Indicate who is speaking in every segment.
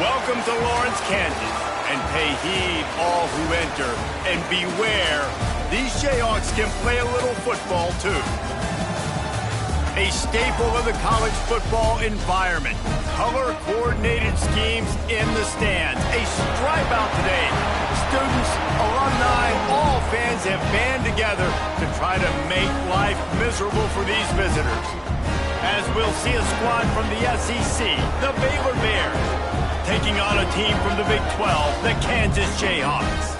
Speaker 1: Welcome to Lawrence, Kansas, and pay heed all who enter, and beware, these Jayhawks can play a little football too. A staple of the college football environment. Color-coordinated schemes in the stands. A stripe out today. Students, alumni, all fans have band together to try to make life miserable for these visitors. As we'll see a squad from the SEC, the Baylor Bears, taking on a team from the Big 12, the Kansas Jayhawks.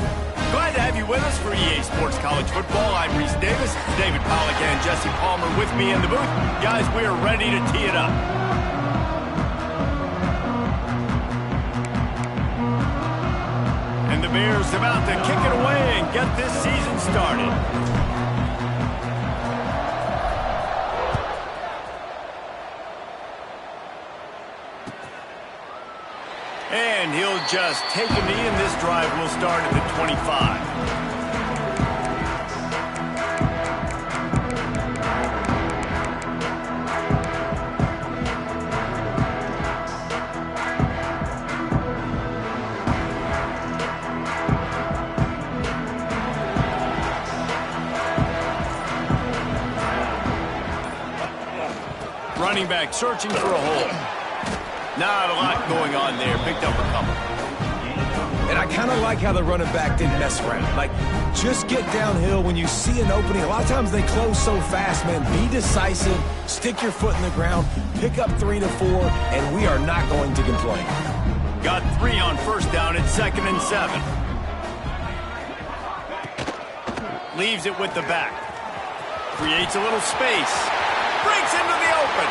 Speaker 1: Glad to have you with us for EA Sports College Football. I'm Reese Davis, David Pollack and Jesse Palmer with me in the booth. Guys, we are ready to tee it up. And the Bears about to kick it away and get this season started. And he'll just take a knee, and this drive will start at the 25. Running back searching for a hole. Not a lot going on there. Picked up a couple.
Speaker 2: And I kind of like how the running back didn't mess around. Like, just get downhill when you see an opening. A lot of times they close so fast, man. Be decisive. Stick your foot in the ground. Pick up 3 to 4, and we are not going to complain.
Speaker 1: Got 3 on first down at 2nd and 7. Leaves it with the back. Creates a little space. Breaks into the open.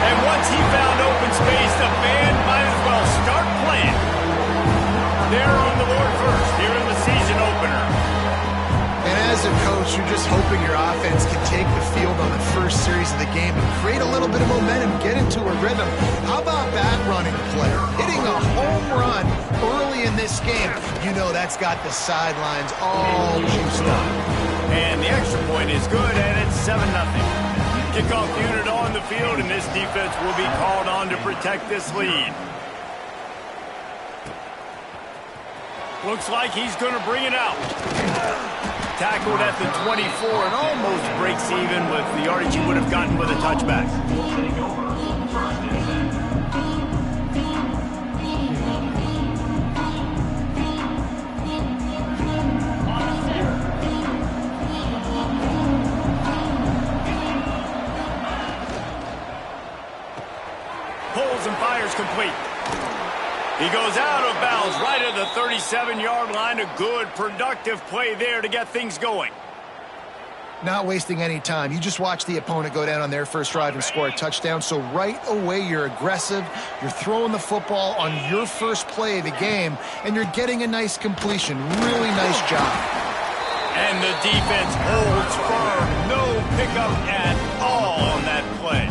Speaker 1: And once he found open space, the band might as well start playing. They're on the board first here in the season opener.
Speaker 3: And as a coach, you're just hoping your offense can take the field on the first series of the game and create a little bit of momentum, get into a rhythm. How about that running play? Hitting a home run early in this game. You know that's got the sidelines all juiced up.
Speaker 1: And the extra point is good, and it's 7-0. Kickoff unit on the field, and this defense will be called on to protect this lead. Looks like he's going to bring it out. Tackled at the 24 and almost breaks even with the yardage he would have gotten with a touchback. Pulls and fires complete. He goes out of bounds right at the 37-yard line. A good, productive play there to get things going.
Speaker 3: Not wasting any time. You just watch the opponent go down on their first drive and score a touchdown. So right away, you're aggressive. You're throwing the football on your first play of the game, and you're getting a nice completion. Really nice job.
Speaker 1: And the defense holds firm. No pickup at all on that play.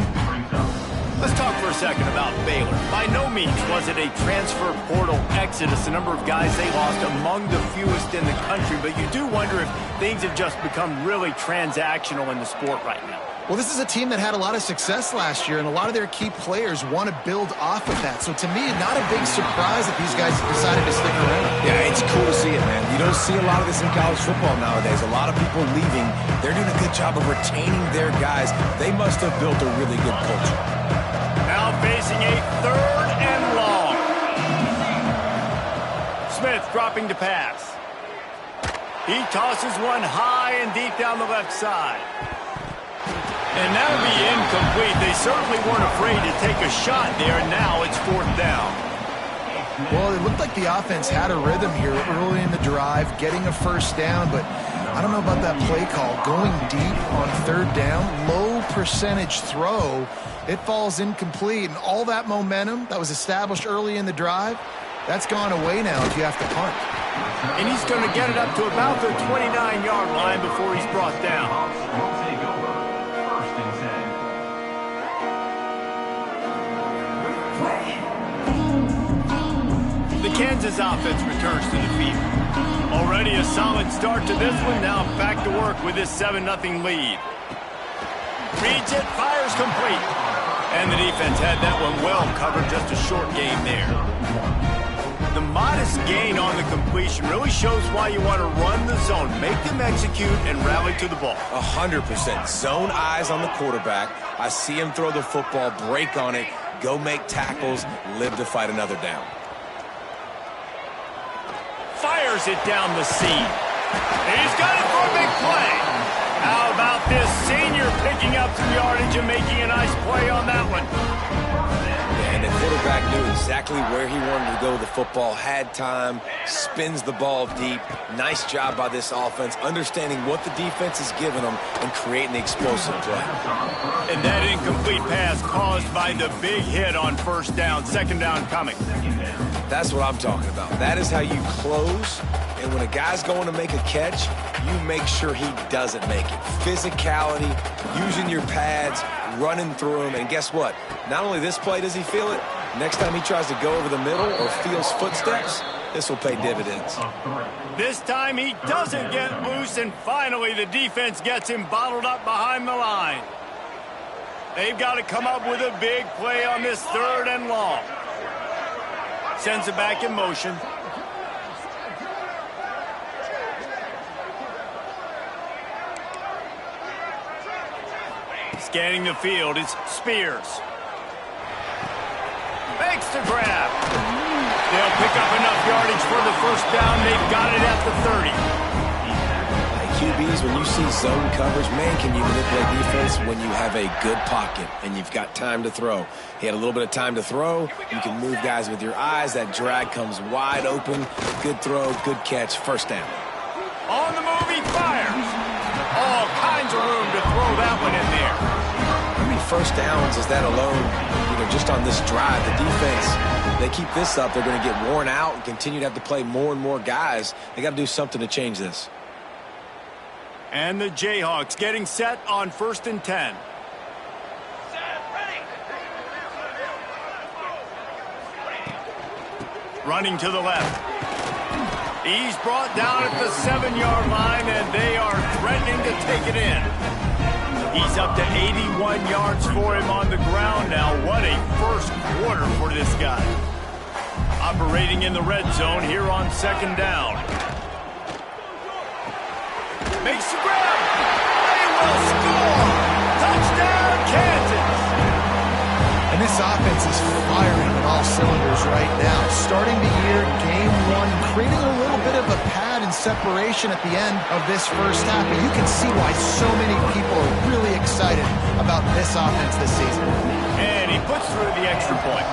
Speaker 1: Let's talk for a second about Baylor. By no means was it a transfer portal exodus. The number of guys they lost among the fewest in the country, but you do wonder if things have just become really transactional in the sport right now.
Speaker 3: Well, this is a team that had a lot of success last year, and a lot of their key players want to build off of that. So to me, not a big surprise that these guys decided to stick around.
Speaker 2: Yeah, it's cool to see it, man. You don't see a lot of this in college football nowadays. A lot of people leaving. They're doing a good job of retaining their guys. They must have built a really good culture.
Speaker 1: Now facing a 3rd and long. Smith dropping to pass. He tosses one high and deep down the left side. And that'll be incomplete. They certainly weren't afraid to take a shot there, and now it's 4th down.
Speaker 3: Well, it looked like the offense had a rhythm here early in the drive, getting a first down, but I don't know about that play call. Going deep on 3rd down, low percentage throw. It falls incomplete, and all that momentum that was established early in the drive, that's gone away now if you have to punt.
Speaker 1: And he's going to get it up to about the 29-yard line before he's brought down. The Kansas offense returns to the field. Already a solid start to this one. Now back to work with this 7-0 lead. Reads it, fires complete. And the defense had that one well covered, just a short game there. The modest gain on the completion really shows why you want to run the zone, make them execute, and rally to the ball.
Speaker 2: 100%. Zone eyes on the quarterback. I see him throw the football, break on it, go make tackles, live to fight another down.
Speaker 1: Fires it down the seam. He's got it for a big play. How about this senior picking up some yardage and making a nice play on that one?
Speaker 2: And the quarterback knew exactly where he wanted to go with the football, had time, spins the ball deep. Nice job by this offense, understanding what the defense is giving them and creating the explosive play.
Speaker 1: And that incomplete pass caused by the big hit on first down, second down coming.
Speaker 2: That's what I'm talking about. That is how you close. And when a guy's going to make a catch, you make sure he doesn't make it. Physicality, using your pads, running through him. And guess what? Not only this play does he feel it, next time he tries to go over the middle or feels footsteps, this will pay dividends.
Speaker 1: This time he doesn't get loose, and finally the defense gets him bottled up behind the line. They've got to come up with a big play on this third and long. Sends it back in motion. Scanning the field, it's Spears. Makes the grab. They'll pick up enough yardage for the first down. They've got it at the 30.
Speaker 2: QBs, when you see zone coverage, man, can you manipulate defense when you have a good pocket and you've got time to throw. He had a little bit of time to throw. You can move guys with your eyes. That drag comes wide open. Good throw, good catch, first down.
Speaker 1: On the move, he fires. All kinds of room to throw that one in there.
Speaker 2: How many first downs is that alone, just on this drive? The defense, they keep this up, they're going to get worn out and continue to have to play more and more guys. They got to do something to change this.
Speaker 1: And the Jayhawks getting set on 1st and 10. Running to the left. He's brought down at the 7-yard line, and they are threatening to take it in. He's up to 81 yards for him on the ground now. What a first quarter for this guy. Operating in the red zone here on 2nd down. Makes the grab. They will score. Touchdown, Kansas.
Speaker 3: And this offense is firing on all cylinders right now. Starting the year, game one, creating a little bit of a pad and separation at the end of this first half. But you can see why so many people are really excited about this offense this season.
Speaker 1: And he puts through the extra point.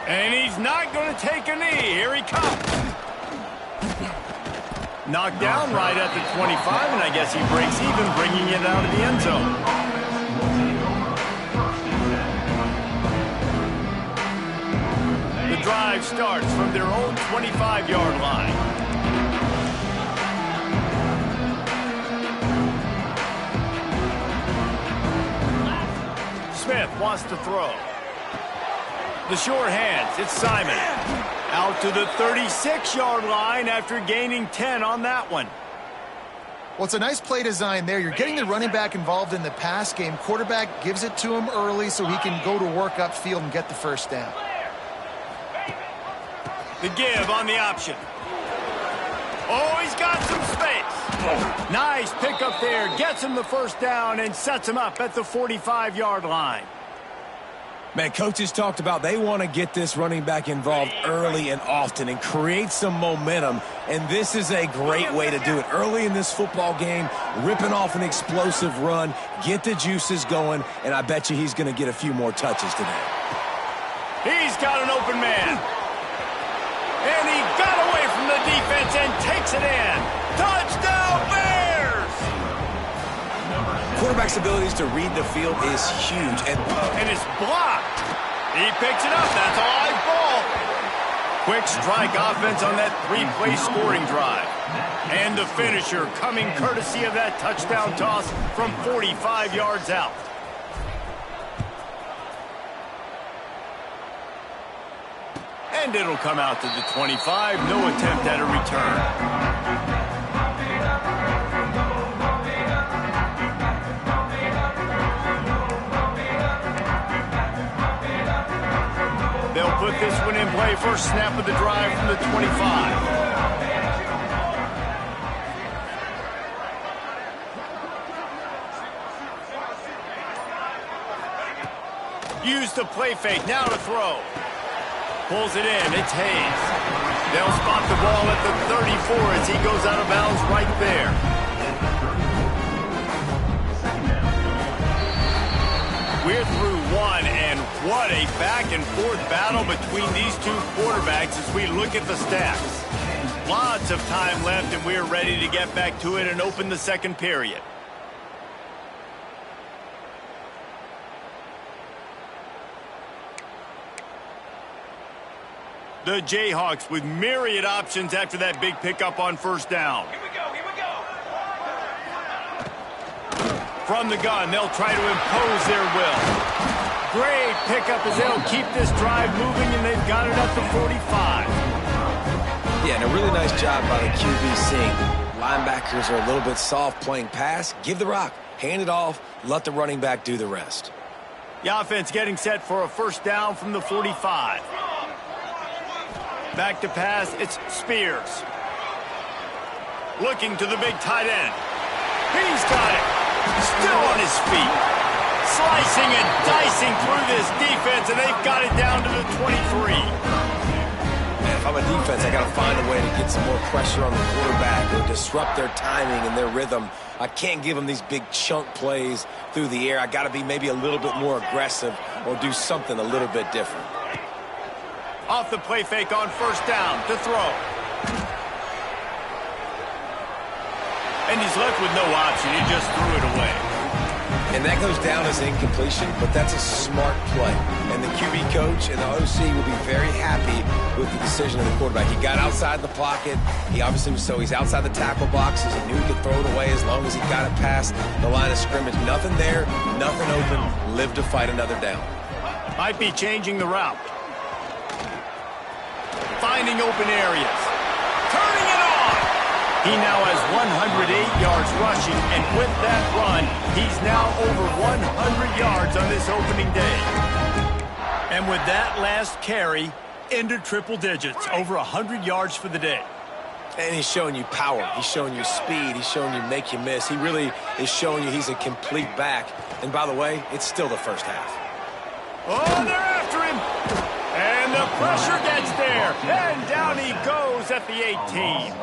Speaker 1: And he's not going to take a knee. Here he comes. Knocked down right at the 25, and I guess he breaks even, bringing it out of the end zone. The drive starts from their own 25-yard line. Smith wants to throw. The short hands, it's Simon. Out to the 36-yard line after gaining 10 on that one.
Speaker 3: Well, it's a nice play design there. You're getting the running back involved in the pass game. Quarterback gives it to him early so he can go to work upfield and get the first down.
Speaker 1: The give on the option. Oh, he's got some space. Nice pickup there. Gets him the first down and sets him up at the 45-yard line.
Speaker 2: Man, coaches talked about they want to get this running back involved early and often and create some momentum, and this is a great way to do it. Early in this football game, ripping off an explosive run, get the juices going, and I bet you he's going to get a few more touches today.
Speaker 1: He's got an open man. And he got away from the defense and takes it in. Touchdown, Bears!
Speaker 2: Quarterback's abilities to read the field is huge.
Speaker 1: And it's blocked. He picks it up. That's a live ball. Quick strike offense on that 3-play scoring drive. And the finisher coming courtesy of that touchdown toss from 45 yards out. And it'll come out to the 25. No attempt at a return. put this one in play. First snap of the drive from the 25. Use the play fake, now to throw. Pulls it in, it's Hayes. They'll spot the ball at the 34 as he goes out of bounds right there. We're through one, and what a back-and-forth battle between these two quarterbacks as we look at the stats. Lots of time left, and we're ready to get back to it and open the second period. The Jayhawks with myriad options after that big pickup on first down.
Speaker 4: Here we go, here we go.
Speaker 1: From the gun, they'll try to impose their will. Great pickup as they'll keep this drive moving, and they've got it at the 45.
Speaker 2: Yeah, and a really nice job by the QB seeing linebackers are a little bit soft playing pass. Give the rock, hand it off, let the running back do the rest.
Speaker 1: The offense getting set for a first down from the 45. Back to pass, it's Spears. Looking to the big tight end. He's got it. Still on his feet. Slicing and dicing through this defense, and they've got it down to the 23.
Speaker 2: Man, if I'm a defense, I got to find a way to get some more pressure on the quarterback or disrupt their timing and their rhythm. I can't give them these big chunk plays through the air. I got to be maybe a little bit more aggressive or do something a little bit different.
Speaker 1: Off the play fake on first down to throw. And he's left with no option. He just threw it away.
Speaker 2: And that goes down as incompletion, but that's a smart play. And the QB coach and the OC will be very happy with the decision of the quarterback. He got outside the pocket. He obviously was he's outside the tackle boxes. He knew he could throw it away as long as he got it past the line of scrimmage. Nothing there, nothing open. Live to fight another down.
Speaker 1: Might be changing the route. Finding open areas. Turning it on. He now has 108 yards rushing, and with that run, he's now over 100 yards on this opening day. And with that last carry, into triple digits, over 100 yards for the day.
Speaker 2: And he's showing you power. He's showing you speed. He's showing you make you miss. He really is showing you he's a complete back. And by the way, it's still the first half.
Speaker 1: Oh, they're after him. And the pressure gets there. And down he goes at the 18.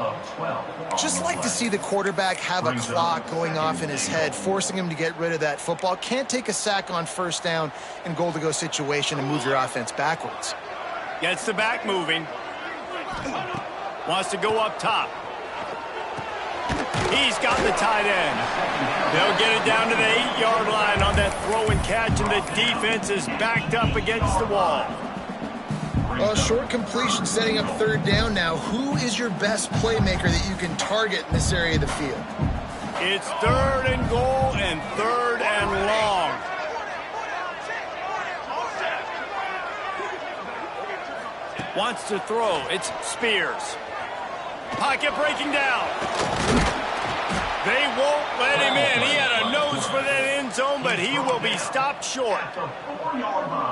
Speaker 3: Just like to see the quarterback have a clock going off in his head, forcing him to get rid of that football. Can't take a sack on first down in goal-to-go situation and move your offense backwards.
Speaker 1: Gets the back moving. Wants to go up top. He's got the tight end. They'll get it down to the 8-yard line on that throw and catch, and the defense is backed up against the wall.
Speaker 3: Well, short completion setting up third down now. Who is your best playmaker that you can target in this area of the field?
Speaker 1: It's third and goal and third and long. Wants to throw. It's Spears. Pocket breaking down. They won't let him in. He had a nose for that end zone, but he will be stopped short.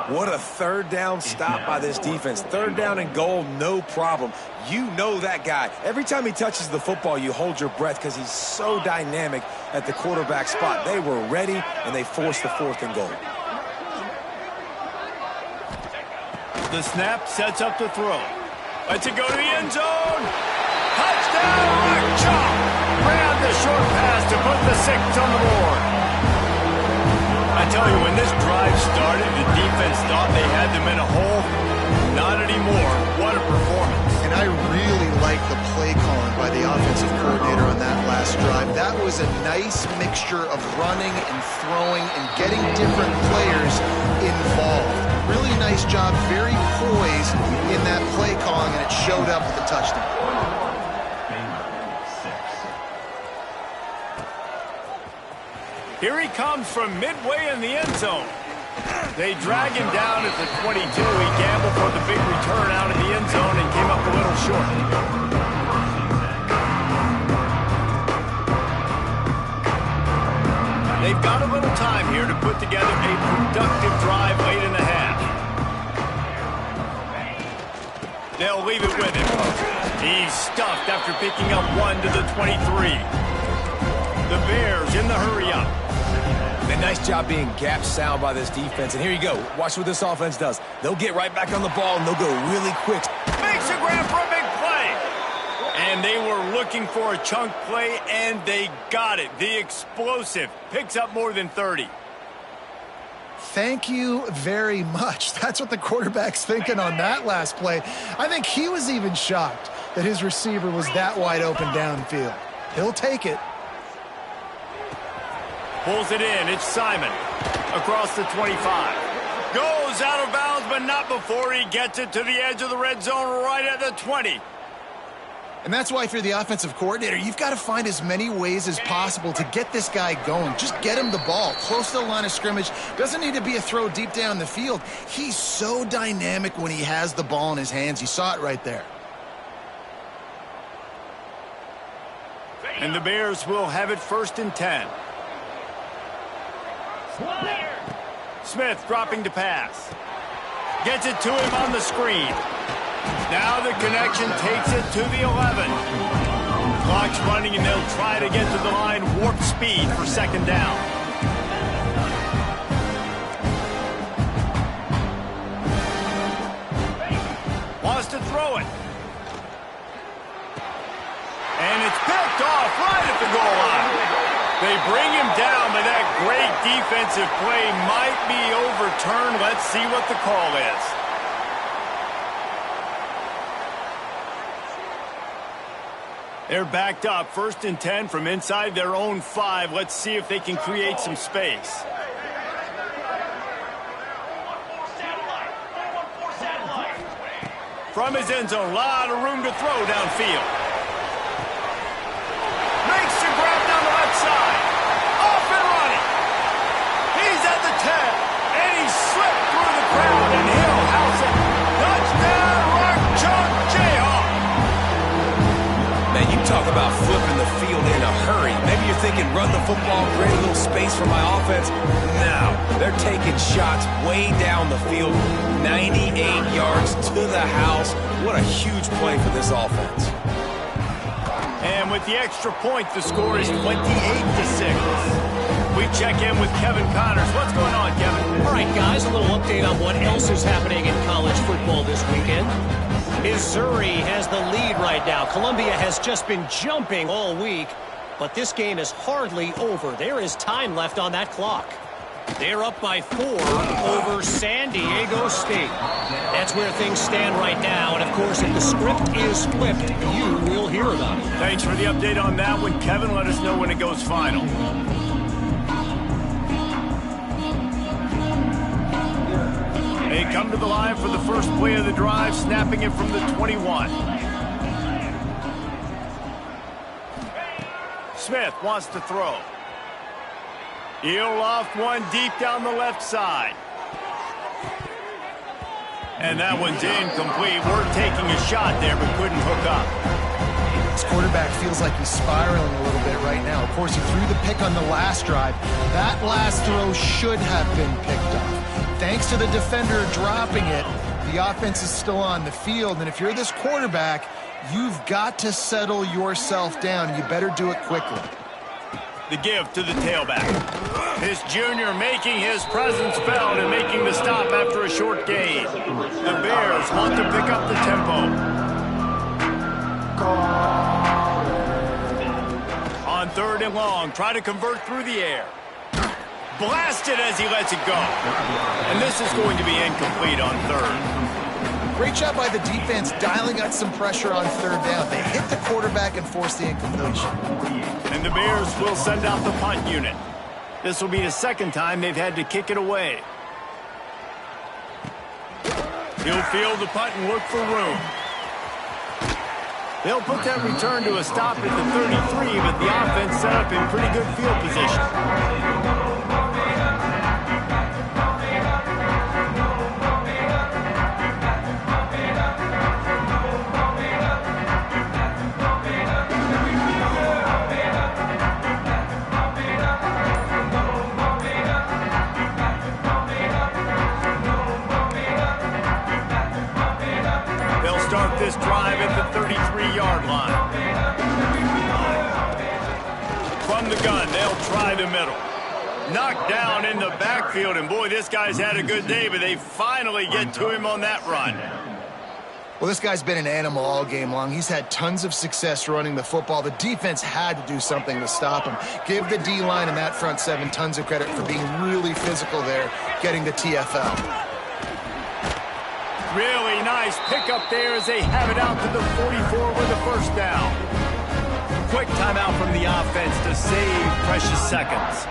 Speaker 2: What a third down stop by this defense. Third down and goal, no problem. You know that guy. Every time he touches the football, you hold your breath because he's so dynamic at the quarterback spot. They were ready, and they forced the fourth and goal.
Speaker 1: The snap sets up the throw. Lets it go to the end zone. Touchdown, Ncaa! Ran the short pass to put the 6 on the board. I tell you, when this drive started, the defense thought they had them in a hole. Not anymore. What a performance.
Speaker 3: And I really like the play calling by the offensive coordinator on that last drive. That was a nice mixture of running and throwing and getting different players involved. Really nice job, very poised in that play calling, and it showed up with the touchdown.
Speaker 1: Here he comes from midway in the end zone. They drag him down at the 22. He gambled for the big return out of the end zone and came up a little short. They've got a little time here to put together a productive drive late in the half. They'll leave it with him. He's stuffed after picking up 1 to the 23. The Bears in the hurry up.
Speaker 2: Man, nice job being gap sound by this defense. And here you go. Watch what this offense does. They'll get right back on the ball, and they'll go really quick.
Speaker 1: Makes a grab for a big play. And they were looking for a chunk play, and they got it. The explosive picks up more than 30.
Speaker 3: Thank you very much. That's what the quarterback's thinking on that last play. I think he was even shocked that his receiver was that wide open downfield. He'll take it.
Speaker 1: Pulls it in. It's Simon across the 25. Goes out of bounds, but not before he gets it to the edge of the red zone right at the 20.
Speaker 3: And that's why if you're the offensive coordinator, you've got to find as many ways as possible to get this guy going. Just get him the ball close to the line of scrimmage. Doesn't need to be a throw deep down the field. He's so dynamic when he has the ball in his hands. You saw it right there.
Speaker 1: And the Bears will have it 1st and 10. Smith dropping to pass. Gets it to him on the screen. Now the connection takes it to the 11. Clock's running, and they'll try to get to the line warp speed for 2nd down. Wants to throw it. And it's picked off right at the goal line. They bring him down, but that great defensive play might be overturned. Let's see what the call is. They're backed up, 1st and 10 from inside their own 5. Let's see if they can create some space. From his end zone, a lot of room to throw downfield. Makes the grab down the left side. Off and running. He's at the 10, and he slipped through the crowd, and he'll house it. Touchdown, Rock Chalk Jayhawk.
Speaker 2: Man, you talk about flipping the field in a hurry. Maybe you're thinking run the football, create a little space for my offense. No, they're taking shots way down the field, 98 yards to the house. What a huge play for this offense.
Speaker 1: And with the extra point, the score is 28-6. We check in with Kevin Connors. What's going on, Kevin?
Speaker 4: All right, guys, a little update on what else is happening in college football this weekend. Missouri has the lead right now. Columbia has just been jumping all week, but this game is hardly over. There is time left on that clock. They're up by 4 over San Diego State. That's where things stand right now, and of course, if the script is flipped, you will hear about it.
Speaker 1: Thanks for the update on that one, Kevin. Let us know when it goes final. They come to the line for the first play of the drive, snapping it from the 21. Smith wants to throw. He'll loft one deep down the left side. And that one's incomplete. We're taking a shot there, but couldn't hook up.
Speaker 3: This quarterback feels like he's spiraling a little bit right now. Of course, he threw the pick on the last drive. That last throw should have been picked off. Thanks to the defender dropping it, the offense is still on the field. And if you're this quarterback, you've got to settle yourself down. You better do it quickly.
Speaker 1: The give to the tailback. This junior making his presence felt and making the stop after a short gain. The Bears want to pick up the tempo. On 3rd and long, try to convert through the air. Blasted as he lets it go. And this is going to be incomplete on 3rd.
Speaker 3: Great job by the defense dialing out some pressure on 3rd down. They hit the quarterback and forced the incompletion.
Speaker 1: And the Bears will send out the punt unit. This will be the 2nd time they've had to kick it away. He'll field the punt and look for room. They'll put that return to a stop at the 33, but the offense set up in pretty good field position. start this drive at the 33-yard line. From the gun, they'll try the middle. Knocked down in the backfield, and boy, this guy's had a good day, but they finally get to him on that run.
Speaker 3: Well, this guy's been an animal all game long. He's had tons of success running the football. The defense had to do something to stop him. Give the D-line and that front seven tons of credit for being really physical there, getting the TFL.
Speaker 1: Really nice pickup there as they have it out to the 44 with a first down. Quick timeout from the offense to save precious seconds.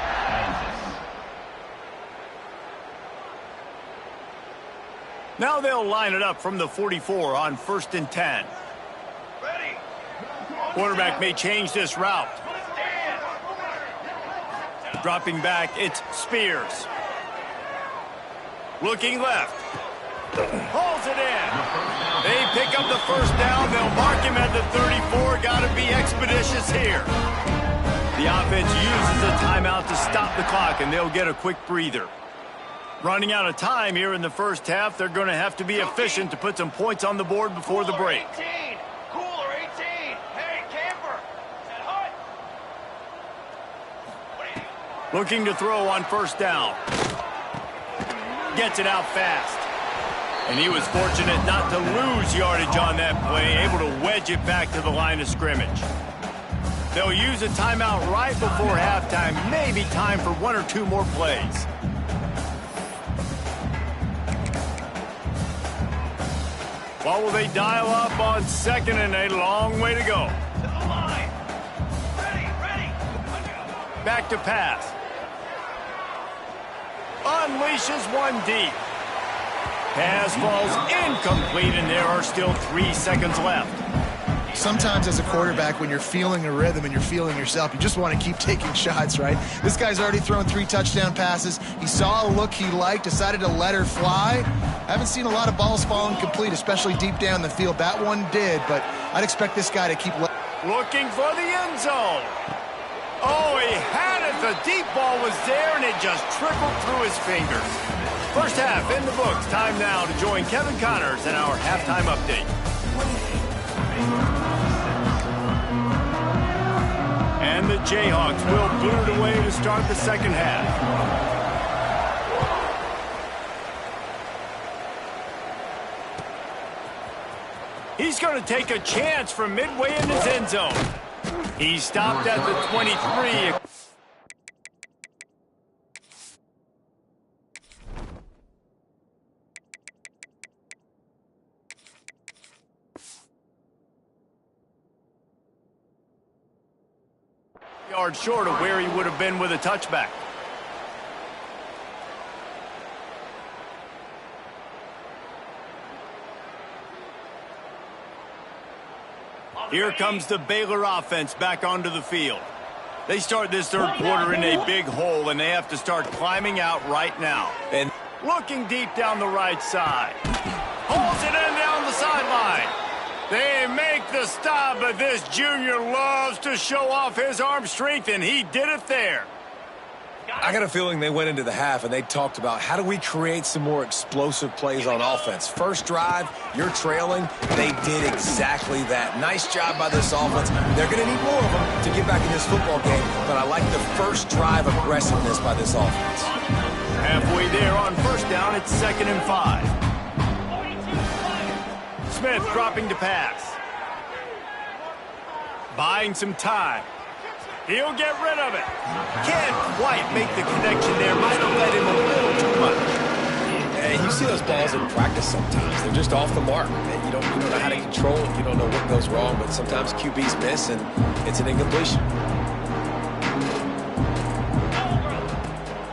Speaker 1: Now they'll line it up from the 44 on 1st and 10. Quarterback may change this route. Dropping back, it's Spears. Looking left. Hauls it in. They pick up the first down. They'll mark him at the 34. Got to be expeditious here. The offense uses a timeout to stop the clock, and they'll get a quick breather. Running out of time here in the first half. They're going to have to be efficient to put some points on the board before the break.
Speaker 5: Cooler 18. Hey, camper.
Speaker 1: Looking to throw on first down. Gets it out fast. And he was fortunate not to lose yardage on that play, able to wedge it back to the line of scrimmage. They'll use a timeout right before halftime. Maybe time for one or two more plays. What will they dial up on second and a long way to go?
Speaker 5: To the line. Ready.
Speaker 1: Back to pass. Unleashes one deep. Pass falls incomplete, and there are still 3 seconds left.
Speaker 3: Sometimes as a quarterback, when you're feeling a rhythm and you're feeling yourself, you just want to keep taking shots, right? This guy's already thrown 3 touchdown passes. He saw a look he liked, decided to let her fly. I haven't seen a lot of balls falling complete, especially deep down the field. That one did, but I'd expect this guy to keep
Speaker 1: looking for the end zone. Oh, he had it. The deep ball was there, and it just trickled through his fingers. First half in the books. Time now to join Kevin Connors in our halftime update. And the Jayhawks will boot it away to start the second half. He's going to take a chance from midway in his end zone. He stopped at the 23. Yards short of where he would have been with a touchback. Here comes the Baylor offense back onto the field. They start this third quarter in a big hole, and they have to start climbing out right now. And looking deep down the right side. Pulls it in down the sideline. They make the stop, but this junior loves to show off his arm strength, and he did it there.
Speaker 2: I got a feeling they went into the half and they talked about how do we create some more explosive plays on offense. First drive, you're trailing. They did exactly that. Nice job by this offense. They're going to need more of them to get back in this football game, but I like the first drive aggressiveness by this offense.
Speaker 1: Halfway there on first down, it's 2nd and 5. Smith dropping to pass. Buying some time. He'll get rid of it. Can't quite make the connection there. Might have let him a little too much.
Speaker 2: Hey, you see those balls in practice sometimes. They're just off the mark. And you don't know how to control it. You don't know what goes wrong. But sometimes QBs miss, and it's an incompletion.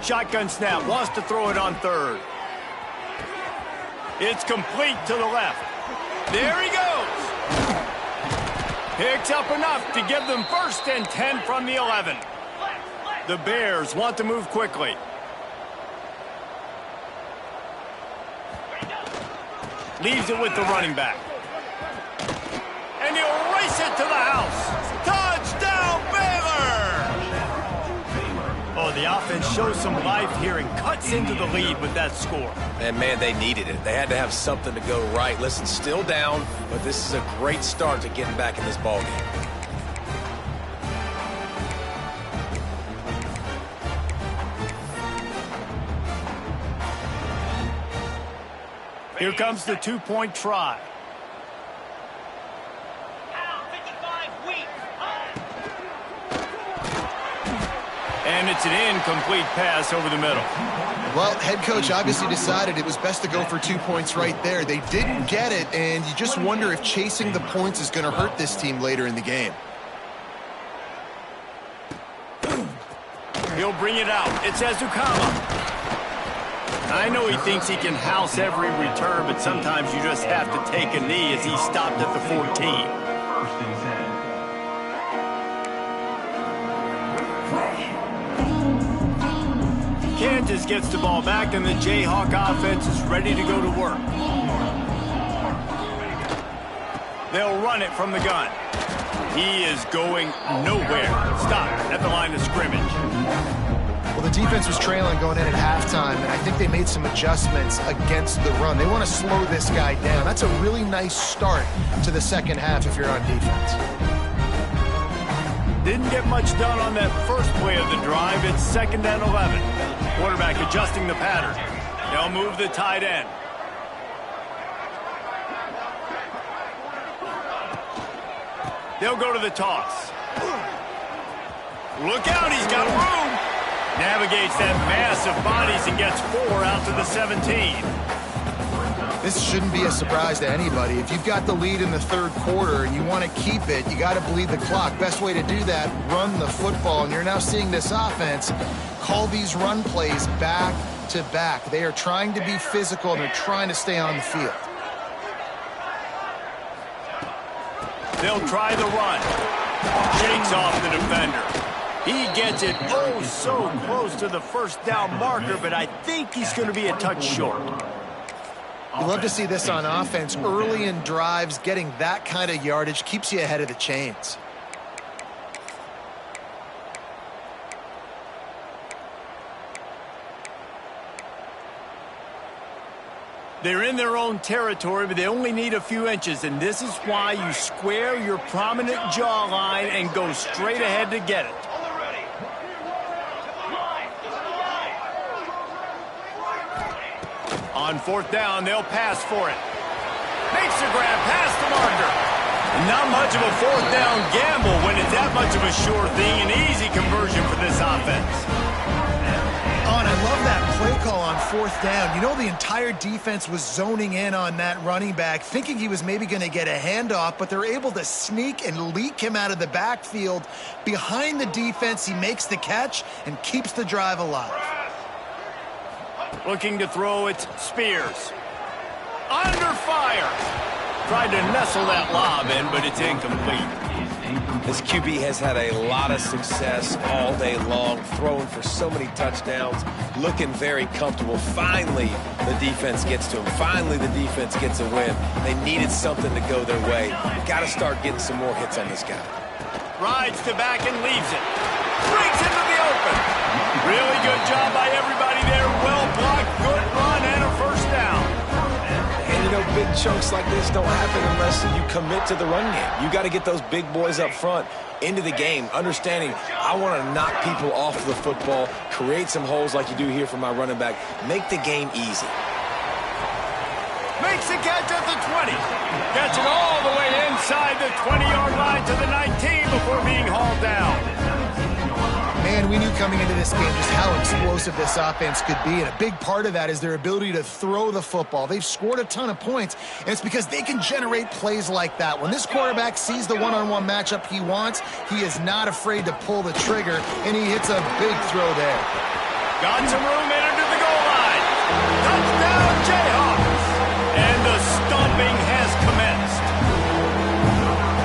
Speaker 1: Shotgun snap. Wants to throw it on third. It's complete to the left. There he goes. Picks up enough to give them 1st and 10 from the 11. The Bears want to move quickly. Leaves it with the running back. And he'll race it to the house. Touchdown, Baylor! Oh, the offense shows some life here and cuts into the lead with that score.
Speaker 2: And, man, they needed it. They had to have something to go right. Listen, still down, but this is a great start to getting back in this ballgame.
Speaker 1: Here comes the two-point try. And it's an incomplete pass over the middle.
Speaker 3: Well, head coach obviously decided it was best to go for 2 points right there. They didn't get it, and you just wonder if chasing the points is going to hurt this team later in the game.
Speaker 1: He'll bring it out. It's Ncaa26. I know he thinks he can house every return, but sometimes you just have to take a knee as he stopped at the 14. Kansas gets the ball back, and the Jayhawk offense is ready to go to work. They'll run it from the gun. He is going nowhere. Stop at the line of scrimmage.
Speaker 3: Well, the defense was trailing going in at halftime, and I think they made some adjustments against the run. They want to slow this guy down. That's a really nice start to the second half if you're on defense.
Speaker 1: Didn't get much done on that first play of the drive. It's 2nd and 11. Quarterback adjusting the pattern. They'll move the tight end. They'll go to the toss. Look out, he's got room. Navigates that mass of bodies and gets 4 out to the 17.
Speaker 3: This shouldn't be a surprise to anybody. If you've got the lead in the third quarter and you want to keep it, you got to bleed the clock. Best way to do that, run the football. And you're now seeing this offense call these run plays back to back. They are trying to be physical, and they're trying to stay on the field.
Speaker 1: They'll try the run. Shakes off the defender. He gets it oh so close to the first down marker, but I think he's going to be a touch short.
Speaker 3: You love to see this on offense. Early in drives, getting that kind of yardage keeps you ahead of the chains.
Speaker 1: They're in their own territory, but they only need a few inches, and this is why you square your prominent jawline and go straight ahead to get it. On 4th down, they'll pass for it. Makes the grab past the marker. Not much of a 4th down gamble when it's that much of a sure thing. An easy conversion for this offense.
Speaker 3: Oh, and I love that play call on 4th down. You know, the entire defense was zoning in on that running back, thinking he was maybe going to get a handoff, but they're able to sneak and leak him out of the backfield. Behind the defense, he makes the catch and keeps the drive alive.
Speaker 1: Looking to throw it, Spears. Under fire. Tried to nestle that lob in, but it's incomplete.
Speaker 2: This QB has had a lot of success all day long, throwing for so many touchdowns, looking very comfortable. Finally, the defense gets to him. Finally, the defense gets a win. They needed something to go their way. Got to start getting some more hits on this guy.
Speaker 1: Rides to back and leaves it. Breaks into the open. Really good job by everybody there. Well blocked, good run, and a first down.
Speaker 2: And, you know, big chunks like this don't happen unless you commit to the run game. You got to get those big boys up front into the game, understanding I want to knock people off the football, create some holes like you do here for my running back, make the game easy.
Speaker 1: Makes the catch at the 20. Gets it all the way inside the 20-yard line to the 19 before being hauled down.
Speaker 3: Man, we knew coming into this game just how explosive this offense could be, and a big part of that is their ability to throw the football. They've scored a ton of points, and it's because they can generate plays like that. When this quarterback sees the one-on-one matchup he wants, he is not afraid to pull the trigger, and he hits a big throw there.
Speaker 1: Got some room in into the goal line. Touchdown, Jayhawks. And the stomping has commenced.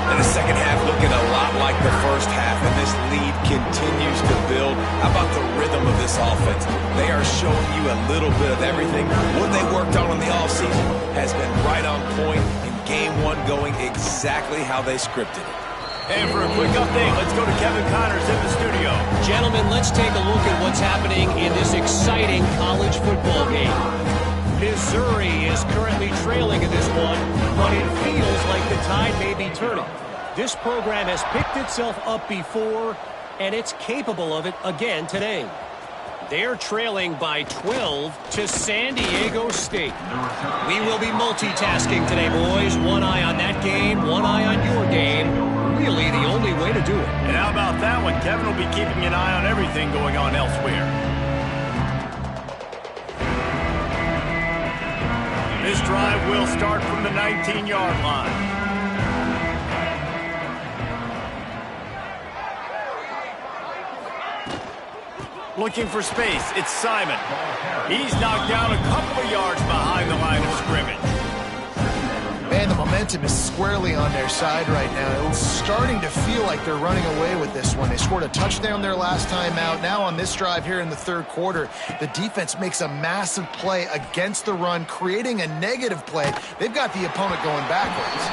Speaker 2: And the second half looking a lot like the first half, and this lead continues to build. How about the rhythm of this offense? They are showing you a little bit of everything. What they worked on in the offseason has been right on point, and game one going exactly how they scripted it.
Speaker 1: And for a quick update, let's go to Kevin Connors in the studio.
Speaker 4: Gentlemen, let's take a look at what's happening in this exciting college football game. Missouri is currently trailing in this one, but it feels like the tide may be turning. This program has picked itself up before, and it's capable of it again today. They're trailing by 12 to San Diego State. We will be multitasking today, boys. One eye on that game, one eye on your game. Really the only way to do it.
Speaker 1: And how about that one? Kevin will be keeping an eye on everything going on elsewhere. This drive will start from the 19-yard line. Looking for space, it's Simon. He's knocked down a couple of yards behind the line of scrimmage.
Speaker 3: Man, the momentum is squarely on their side right now. It's starting to feel like they're running away with this one. They scored a touchdown their last time out. Now on this drive here in the third quarter, the defense makes a massive play against the run, creating a negative play. They've got the opponent going backwards.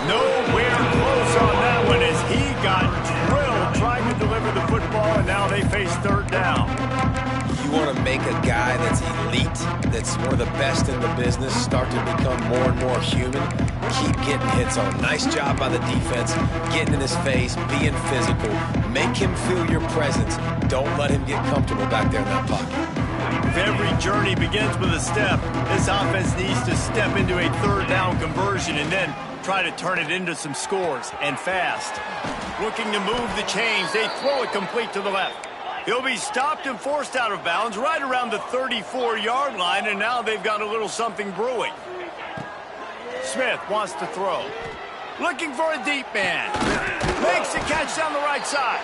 Speaker 1: Nowhere close on that one as he got drilled trying to deliver the football, and now they face third down.
Speaker 2: You want to make a guy that's elite, that's one of the best in the business, start to become more and more human, keep getting hits on. Nice job by the defense, getting in his face, being physical. Make him feel your presence. Don't let him get comfortable back there in that pocket.
Speaker 1: If every journey begins with a step, this offense needs to step into a third down conversion and then try to turn it into some scores, and fast. Looking to move the chains, they throw it complete to the left. He'll be stopped and forced out of bounds right around the 34-yard line, and now they've got a little something brewing. Smith wants to throw. Looking for a deep man. Makes the catch down the right side.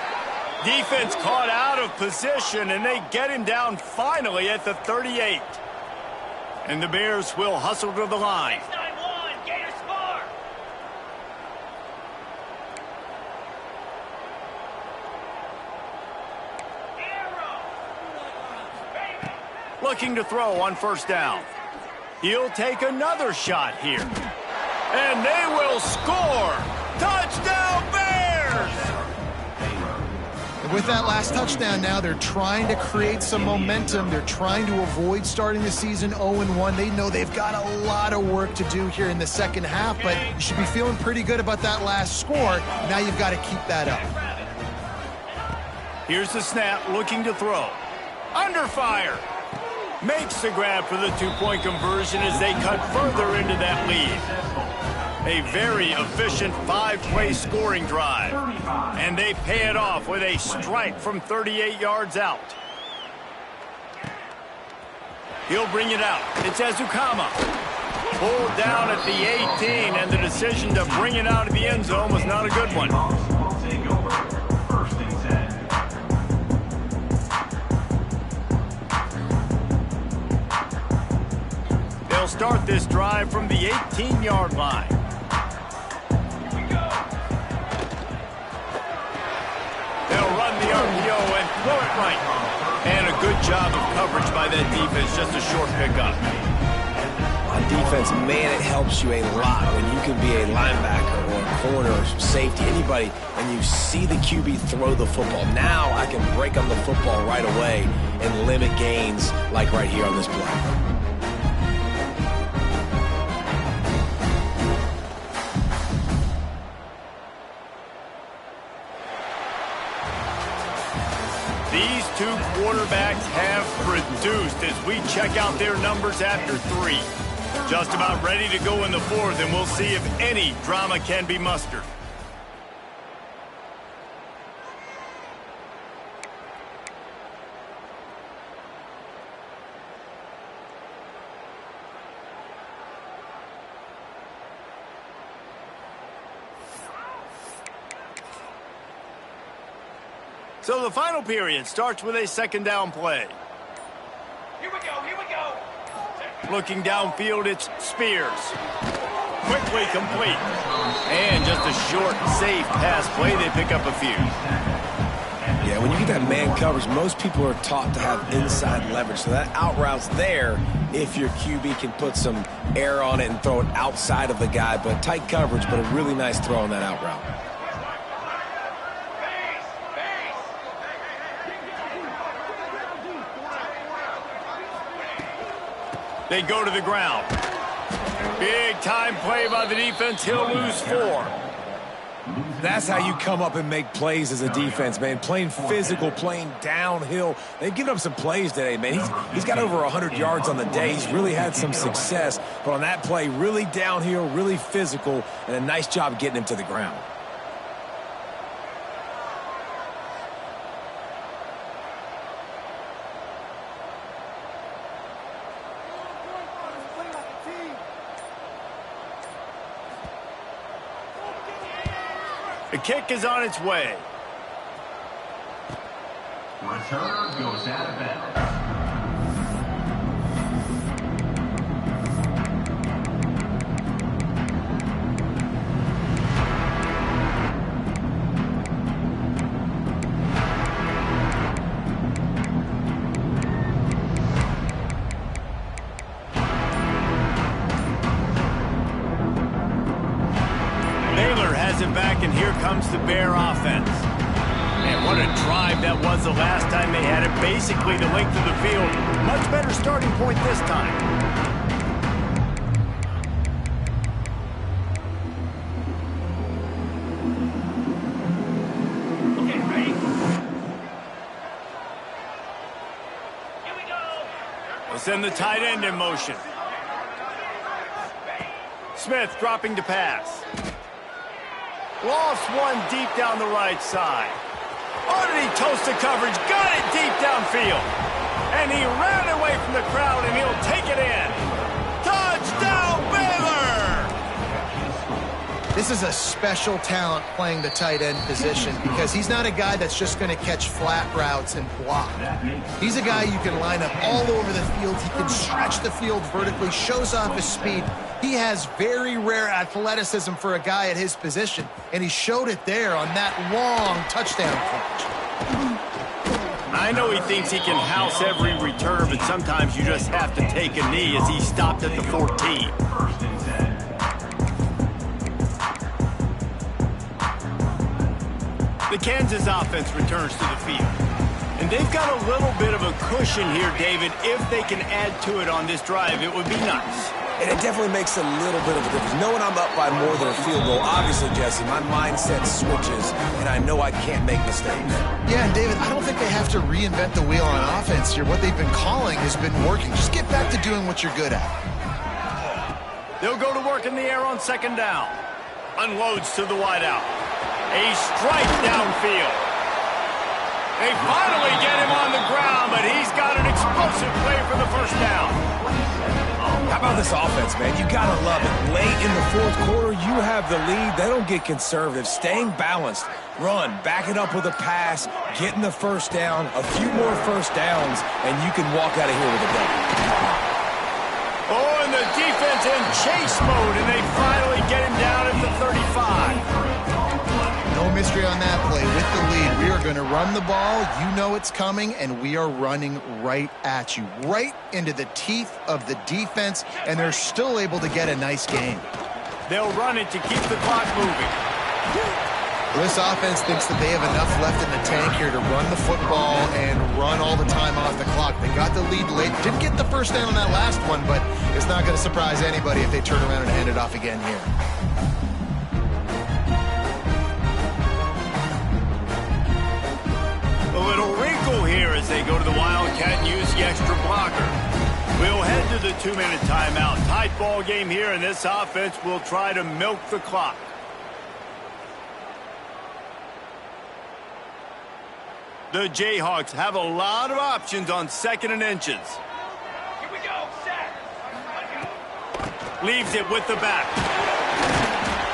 Speaker 1: Defense caught out of position, and they get him down finally at the 38. And the Bears will hustle to the line. Looking to throw on first down. He'll take another shot here. And they will score! Touchdown Bears!
Speaker 3: And with that last touchdown now, they're trying to create some momentum. They're trying to avoid starting the season 0-1. They know they've got a lot of work to do here in the second half, but you should be feeling pretty good about that last score. Now you've got to keep that up.
Speaker 1: Here's the snap, looking to throw. Under fire. Makes the grab for the two-point conversion as they cut further into that lead. A very efficient five-play scoring drive. And they pay it off with a strike from 38 yards out. He'll bring it out. It's Ezukama. Pulled down at the 18, and the decision to bring it out of the end zone was not a good one. They'll start this drive from the 18-yard line. They'll run the RPO and throw it right. And a good job of coverage by that defense, just a short pickup.
Speaker 2: On defense, man, it helps you a lot when you can be a linebacker or a corner or safety, anybody, and you see the QB throw the football. Now I can break on the football right away and limit gains like right here on this play.
Speaker 1: These two quarterbacks have produced as we check out their numbers after three. Just about ready to go in the fourth, and we'll see if any drama can be mustered. So the final period starts with a second down play.
Speaker 5: Here we go.
Speaker 1: Looking downfield, it's Spears. Quickly complete. And just a short, safe pass play. They pick up a few.
Speaker 2: Yeah, when you get that man coverage, most people are taught to have inside leverage. So that out route's there if your QB can put some air on it and throw it outside of the guy. But tight coverage, but a really nice throw on that out route.
Speaker 1: They go to the ground. Big time play by the defense. He'll lose 4.
Speaker 2: That's how you come up and make plays as a defense, man. Playing physical, playing downhill. They've given up some plays today, man. He's got over 100 yards on the day. He's really had some success. But on that play, really downhill, really physical, and a nice job getting him to the ground.
Speaker 1: The kick is on its way.
Speaker 6: Returner goes out of bounds.
Speaker 1: And here comes the Bear offense. Man, what a drive that was the last time they had it. Basically the length of the field. Much better starting point this time.
Speaker 5: Okay, ready? Here we go.
Speaker 1: We'll send the tight end in motion. Smith dropping to pass. Lost one deep down the right side. Oh, did he toast the coverage? Got it deep downfield. And he ran away from the crowd, and he'll take it in. Touchdown, Baylor!
Speaker 3: This is a special talent playing the tight end position because he's not a guy that's just going to catch flat routes and block. He's a guy you can line up all over the field. He can stretch the field vertically, shows off his speed. He has very rare athleticism for a guy at his position, and he showed it there on that long touchdown catch.
Speaker 1: I know he thinks he can house every return, but sometimes you just have to take a knee as he stopped at the 14. The Kansas offense returns to the field. And they've got a little bit of a cushion here, David. If they can add to it on this drive, it would be nice.
Speaker 2: And it definitely makes a little bit of a difference. Knowing I'm up by more than a field goal, obviously, Jesse, my mindset switches, and I know I can't make mistakes.
Speaker 3: Yeah, and David, I don't think they have to reinvent the wheel on offense here. What they've been calling has been working. Just get back to doing what you're good at.
Speaker 1: They'll go to work in the air on second down. Unloads to the wideout. A strike downfield. They finally get him on the ground, but he's got an explosive play for the first down.
Speaker 2: How about this offense, man? You got to love it. Late in the fourth quarter, you have the lead. They don't get conservative. Staying balanced. Run, back it up with a pass, getting the first down, a few more first downs, and you can walk out of here with a W.
Speaker 1: Oh, and the defense in chase mode, and they finally get him down at the 35.
Speaker 3: No mystery on that play. With the lead, we are going to run the ball. You know it's coming, and we are running right at you, right into the teeth of the defense, and they're still able to get a nice game.
Speaker 1: They'll run it to keep the clock moving.
Speaker 3: This offense thinks that they have enough left in the tank here to run the football and run all the time off the clock. They got the lead late. Didn't get the first down on that last one, but it's not going to surprise anybody if they turn around and hand it off again here.
Speaker 1: A little wrinkle here as they go to the Wildcat and use the extra blocker. We'll head to the 2-minute timeout. Tight ball game here, and this offense will try to milk the clock. The Jayhawks have a lot of options on 2nd and inches.
Speaker 5: Here we go, set.
Speaker 1: Leaves it with the back.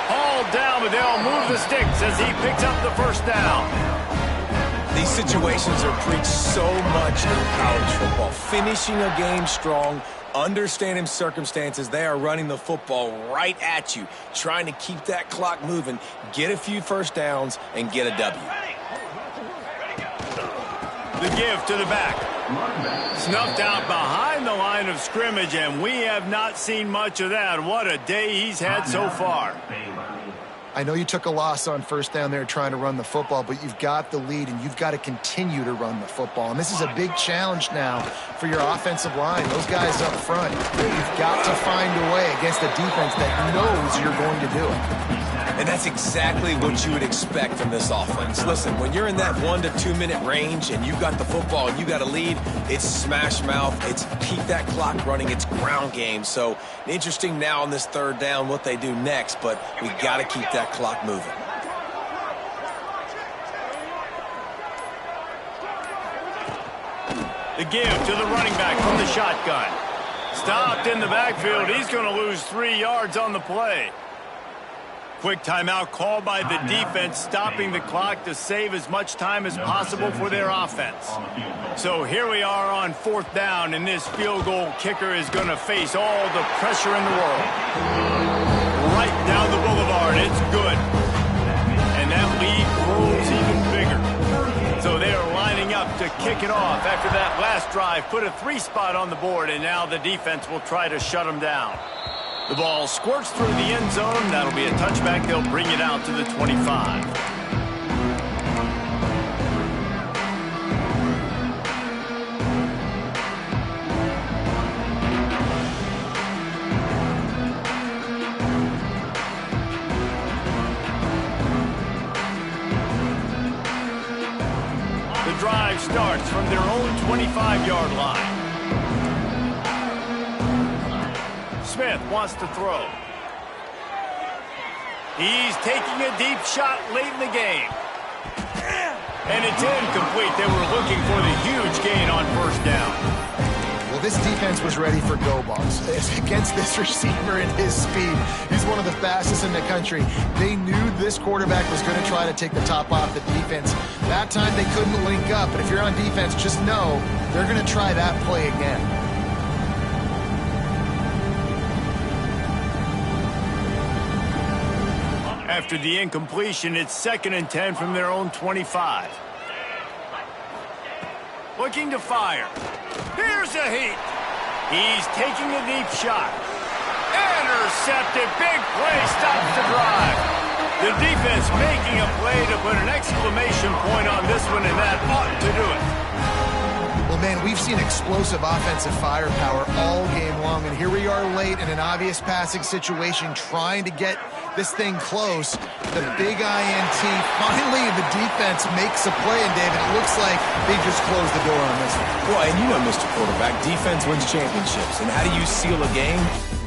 Speaker 1: Hauled down, but they'll move the sticks as he picks up the first down.
Speaker 2: These situations are preached so much in college football. Finishing a game strong, understanding circumstances. They are running the football right at you, trying to keep that clock moving, get a few first downs, and get a W.
Speaker 1: The give to the back. Snuffed out behind the line of scrimmage, and we have not seen much of that. What a day he's had so far.
Speaker 3: I know you took a loss on first down there trying to run the football, but you've got the lead, and you've got to continue to run the football. And this is a big challenge now for your offensive line. Those guys up front, you've got to find a way against a defense that knows you're going to do it.
Speaker 2: And that's exactly what you would expect from this offense. Listen, when you're in that 1 to 2 minute range and you've got the football and you got a lead, it's smash mouth, it's keep that clock running, it's ground game. So interesting now on this third down what they do next, but we got to keep that clock moving.
Speaker 1: The give to the running back from the shotgun. Stopped in the backfield. He's going to lose 3 yards on the play. Quick timeout called by the defense, stopping the clock to save as much time as possible for their offense. So here we are on fourth down, and this field goal kicker is going to face all the pressure in the world. Right down the boulevard, it's good. And that lead grows even bigger. So they are lining up to kick it off after that last drive. Put a 3 spot on the board, and now the defense will try to shut them down. The ball squirts through the end zone. That'll be a touchback. They'll bring it out to the 25. The drive starts from their own 25-yard line. Smith wants to throw. He's taking a deep shot late in the game. And it's incomplete. They were looking for the huge gain on first down.
Speaker 3: Well, this defense was ready for go balls. Against this receiver and his speed, he's one of the fastest in the country. They knew this quarterback was going to try to take the top off the defense. That time they couldn't link up, but if you're on defense, just know they're going to try that play again.
Speaker 1: After the incompletion, it's 2nd and 10 from their own 25. Looking to fire. Here's a heat. He's taking a deep shot. Intercepted. Big play stops the drive. The defense making a play to put an exclamation point on this one, and that ought to do it.
Speaker 3: Well, man, we've seen explosive offensive firepower all game long, and here we are late in an obvious passing situation trying to get this thing close. The big INT. Finally, the defense makes a play, and David, it looks like they just closed the door on this one.
Speaker 2: Well, and you know, Mr. Quarterback, defense wins championships. And how do you seal a game?